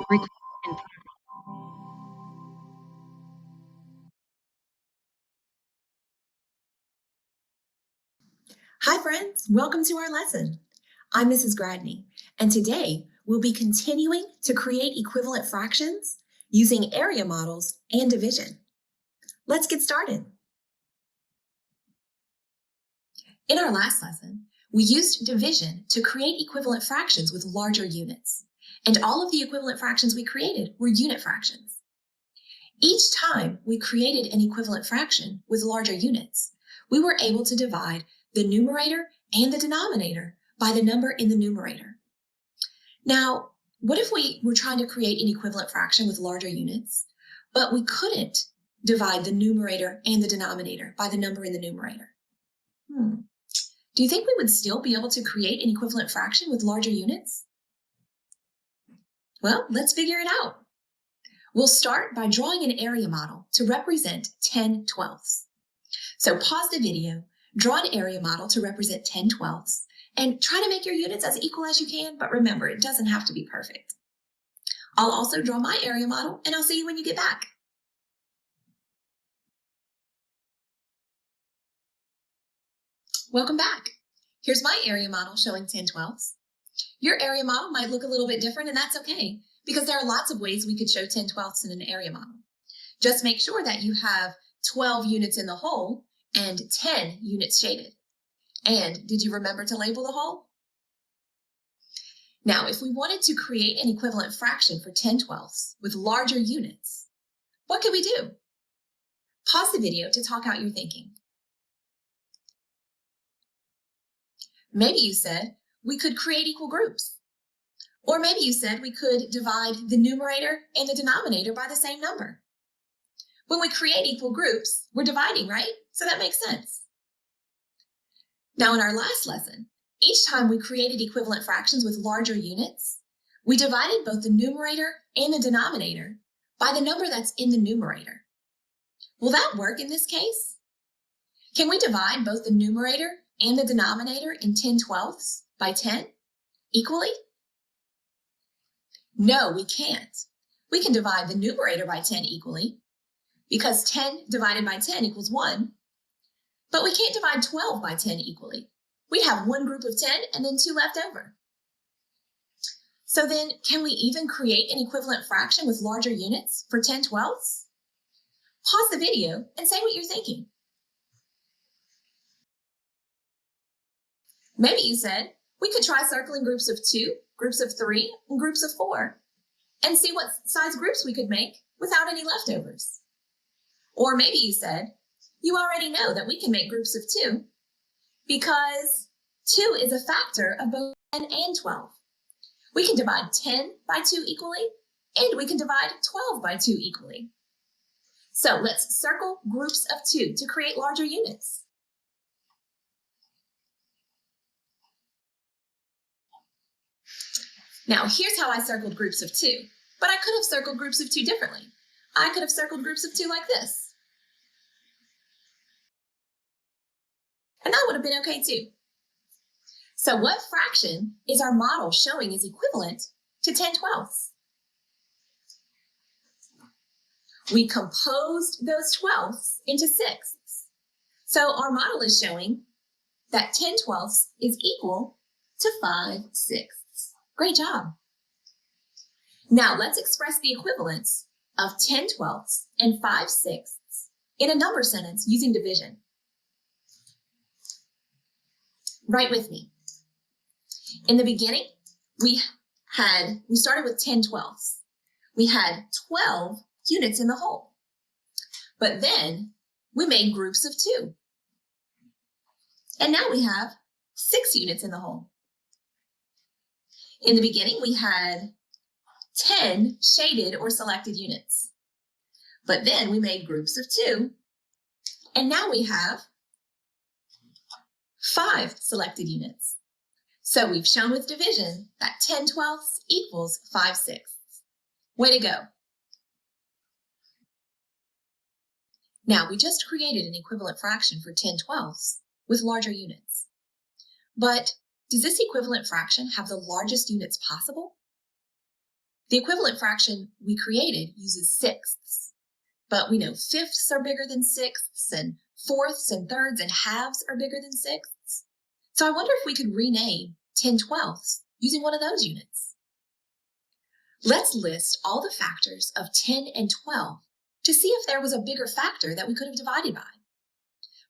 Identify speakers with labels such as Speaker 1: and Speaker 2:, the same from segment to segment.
Speaker 1: Record in
Speaker 2: Hi friends, welcome to our lesson. I'm Mrs. Gradney, and today we'll be continuing to create equivalent fractions using area models and division. Let's get started. In our last lesson, we used division to create equivalent fractions with larger units, and all of the equivalent fractions we created were unit fractions. Each time we created an equivalent fraction with larger units, we were able to divide the numerator and the denominator by the number in the numerator. Now, what if we were trying to create an equivalent fraction with larger units, but we couldn't divide the numerator and the denominator by the number in the numerator? Do you think we would still be able to create an equivalent fraction with larger units? Well, let's figure it out. We'll start by drawing an area model to represent 10/12. So pause the video, draw an area model to represent 10/12, and try to make your units as equal as you can, but remember, it doesn't have to be perfect. I'll also draw my area model, and I'll see you when you get back. Welcome back. Here's my area model showing 10/12. Your area model might look a little bit different, and that's okay, because there are lots of ways we could show 10/12 in an area model. Just make sure that you have 12 units in the whole and 10 units shaded. And did you remember to label the whole? Now, if we wanted to create an equivalent fraction for 10/12 with larger units, what could we do? Pause the video to talk out your thinking. Maybe you said we could create equal groups. Or maybe you said we could divide the numerator and the denominator by the same number. When we create equal groups, we're dividing, right? So that makes sense. Now, in our last lesson, each time we created equivalent fractions with larger units, we divided both the numerator and the denominator by the number that's in the numerator. Will that work in this case? Can we divide both the numerator and the denominator in 10/12 by 10 equally? No, we can't. We can divide the numerator by 10 equally, because 10 divided by 10 equals 1, but we can't divide 12 by 10 equally. We'd have one group of 10 and then 2 left over. So then, can we even create an equivalent fraction with larger units for 10/12? Pause the video and say what you're thinking. Maybe you said we could try circling groups of 2, groups of 3, and groups of 4, and see what size groups we could make without any leftovers. Or maybe you said, you already know that we can make groups of 2 because 2 is a factor of both 10 and 12. We can divide 10 by 2 equally, and we can divide 12 by 2 equally. So let's circle groups of 2 to create larger units. Now, here's how I circled groups of 2, but I could have circled groups of 2 differently. I could have circled groups of 2 like this. And that would have been okay too. So what fraction is our model showing is equivalent to 10/12? We composed those 12ths into 6ths. So our model is showing that 10/12 is equal to 5/6. Great job. Now let's express the equivalence of 10/12 and 5/6 in a number sentence using division. Write with me. In the beginning, we started with 10/12. We had 12 units in the whole. But then we made groups of 2. And now we have 6 units in the whole. In the beginning, we had 10 shaded or selected units. But then we made groups of 2. And now we have 5 selected units. So we've shown with division that 10/12 equals 5/6. Way to go. Now, we just created an equivalent fraction for 10/12 with larger units. But does this equivalent fraction have the largest units possible? The equivalent fraction we created uses sixths, but we know fifths are bigger than sixths, and fourths and thirds and halves are bigger than sixths. So I wonder if we could rename 10/12ths using one of those units. Let's list all the factors of 10 and 12 to see if there was a bigger factor that we could have divided by.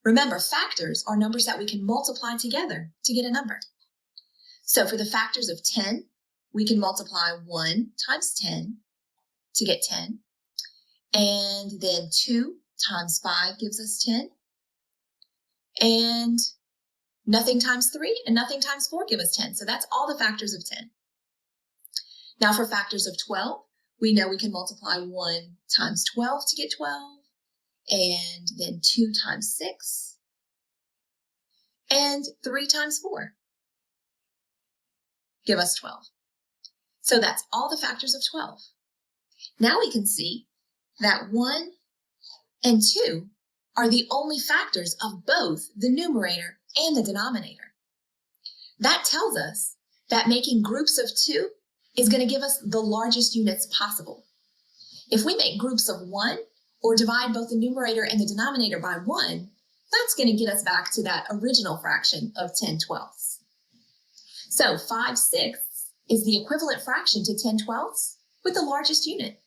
Speaker 2: Remember, factors are numbers that we can multiply together to get a number. So for the factors of 10, we can multiply 1 times 10 to get 10. And then 2 times 5 gives us 10. And nothing times 3 and nothing times 4 give us 10. So that's all the factors of 10. Now for factors of 12, we know we can multiply 1 times 12 to get 12. And then 2 times 6. And 3 times 4 give us 12. So that's all the factors of 12. Now we can see that 1 and 2 are the only factors of both the numerator and the denominator. That tells us that making groups of 2 is going to give us the largest units possible. If we make groups of 1 or divide both the numerator and the denominator by 1, that's going to get us back to that original fraction of 10/12ths. So 5/6 is the equivalent fraction to 10/12ths with the largest unit.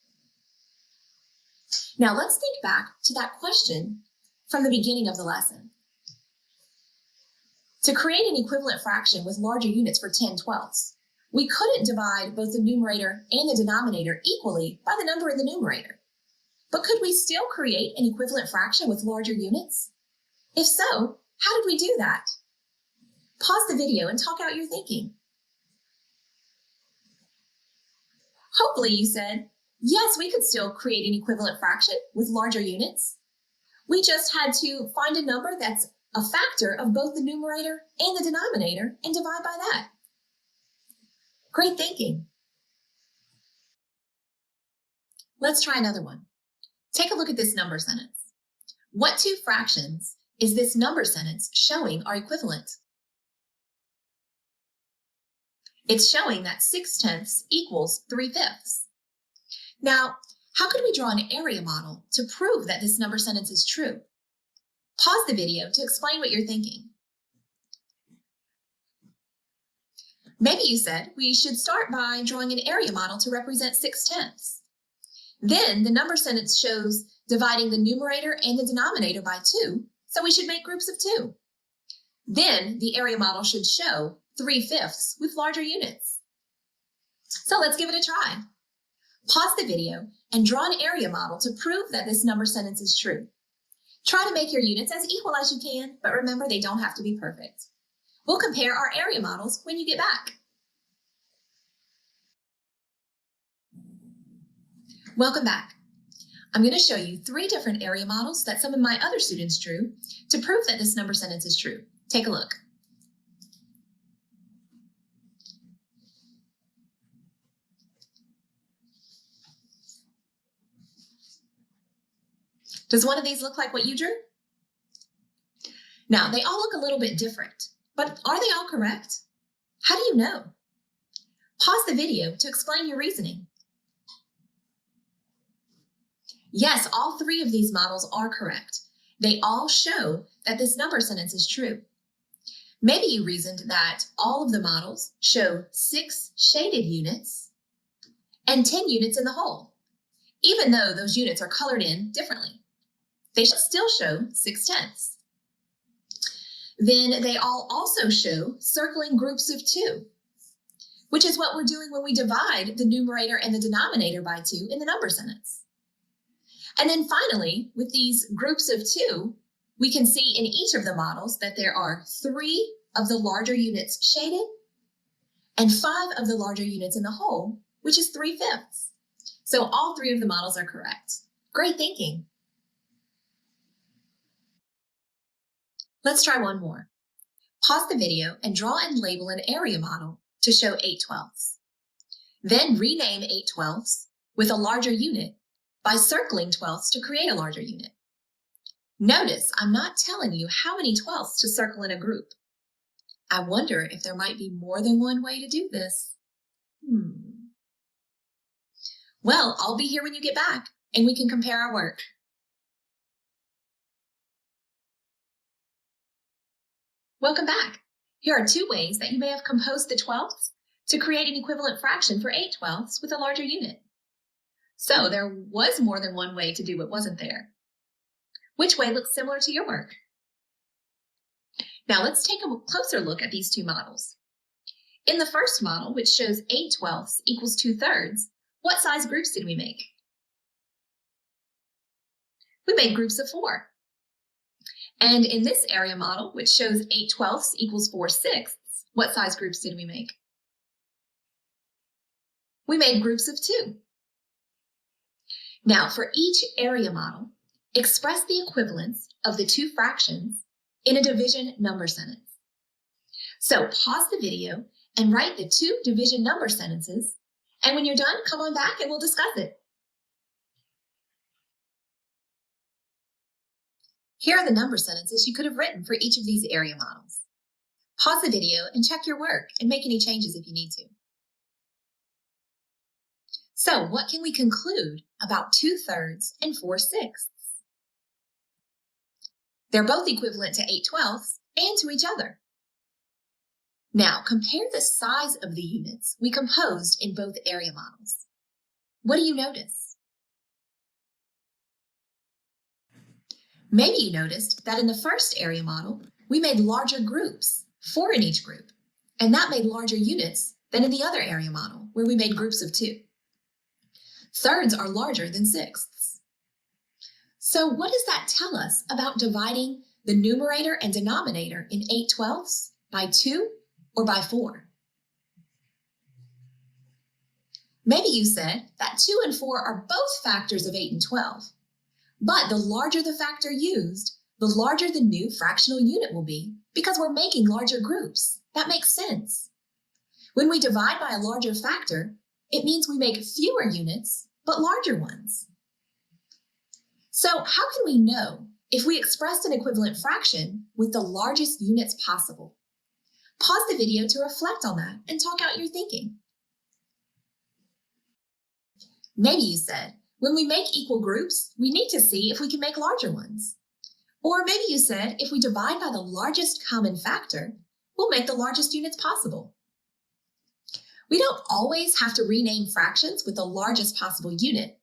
Speaker 2: Now let's think back to that question from the beginning of the lesson. To create an equivalent fraction with larger units for 10/12ths, we couldn't divide both the numerator and the denominator equally by the number in the numerator. But could we still create an equivalent fraction with larger units? If so, how did we do that? Pause the video and talk out your thinking. Hopefully you said, yes, we could still create an equivalent fraction with larger units. We just had to find a number that's a factor of both the numerator and the denominator and divide by that. Great thinking. Let's try another one. Take a look at this number sentence. What two fractions is this number sentence showing are equivalent? It's showing that 6/10 equals 3/5. Now, how could we draw an area model to prove that this number sentence is true? Pause the video to explain what you're thinking. Maybe you said we should start by drawing an area model to represent 6/10. Then the number sentence shows dividing the numerator and the denominator by 2, so we should make groups of 2. Then the area model should show 3/5 with larger units. So let's give it a try. Pause the video and draw an area model to prove that this number sentence is true. Try to make your units as equal as you can, but remember they don't have to be perfect. We'll compare our area models when you get back. Welcome back. I'm going to show you 3 different area models that some of my other students drew to prove that this number sentence is true. Take a look. Does one of these look like what you drew? Now, they all look a little bit different, but are they all correct? How do you know? Pause the video to explain your reasoning. Yes, all 3 of these models are correct. They all show that this number sentence is true. Maybe you reasoned that all of the models show 6 shaded units and 10 units in the whole, even though those units are colored in differently. They still show 6/10. Then they all also show circling groups of 2, which is what we're doing when we divide the numerator and the denominator by 2 in the number sentence. And then finally, with these groups of 2, we can see in each of the models that there are 3 of the larger units shaded and 5 of the larger units in the whole, which is 3/5. So all 3 of the models are correct. Great thinking. Let's try one more. Pause the video and draw and label an area model to show 8/12. Then rename 8/12 with a larger unit by circling 12ths to create a larger unit. Notice I'm not telling you how many 12ths to circle in a group. I wonder if there might be more than one way to do this. Well, I'll be here when you get back, and we can compare our work. Welcome back. Here are two ways that you may have composed the twelfths to create an equivalent fraction for 8/12 with a larger unit. So there was more than one way to do it, wasn't there? Which way looks similar to your work? Now let's take a closer look at these two models. In the first model, which shows 8/12 equals 2/3, what size groups did we make? We made groups of 4. And in this area model, which shows 8/12 equals 4/6, what size groups did we make? We made groups of 2. Now, for each area model, express the equivalence of the two fractions in a division number sentence. So pause the video and write the two division number sentences, and when you're done, come on back and we'll discuss it. Here are the number sentences you could have written for each of these area models. Pause the video and check your work and make any changes if you need to. So what can we conclude about 2/3 and 4/6? They're both equivalent to 8/12 and to each other. Now compare the size of the units we composed in both area models. What do you notice? Maybe you noticed that in the first area model, we made larger groups, 4 in each group, and that made larger units than in the other area model, where we made groups of 2. Thirds are larger than sixths. So what does that tell us about dividing the numerator and denominator in 8/12 by 2 or by 4? Maybe you said that 2 and 4 are both factors of 8 and 12. But the larger the factor used, the larger the new fractional unit will be because we're making larger groups. That makes sense. When we divide by a larger factor, it means we make fewer units, but larger ones. So how can we know if we expressed an equivalent fraction with the largest units possible? Pause the video to reflect on that and talk out your thinking. Maybe you said, when we make equal groups, we need to see if we can make larger ones. Or maybe you said, if we divide by the largest common factor, we'll make the largest units possible. We don't always have to rename fractions with the largest possible unit,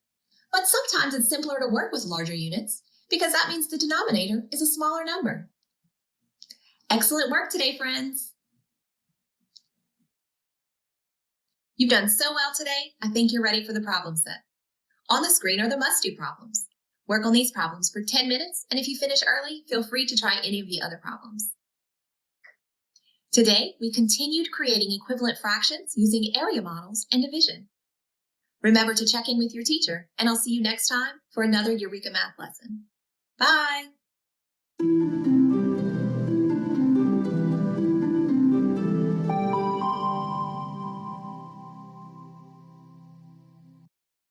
Speaker 2: but sometimes it's simpler to work with larger units because that means the denominator is a smaller number. Excellent work today, friends. You've done so well today. I think you're ready for the problem set. On the screen are the must-do problems. Work on these problems for 10 minutes, and if you finish early, feel free to try any of the other problems. Today, we continued creating equivalent fractions using area models and division. Remember to check in with your teacher, and I'll see you next time for another Eureka Math lesson. Bye!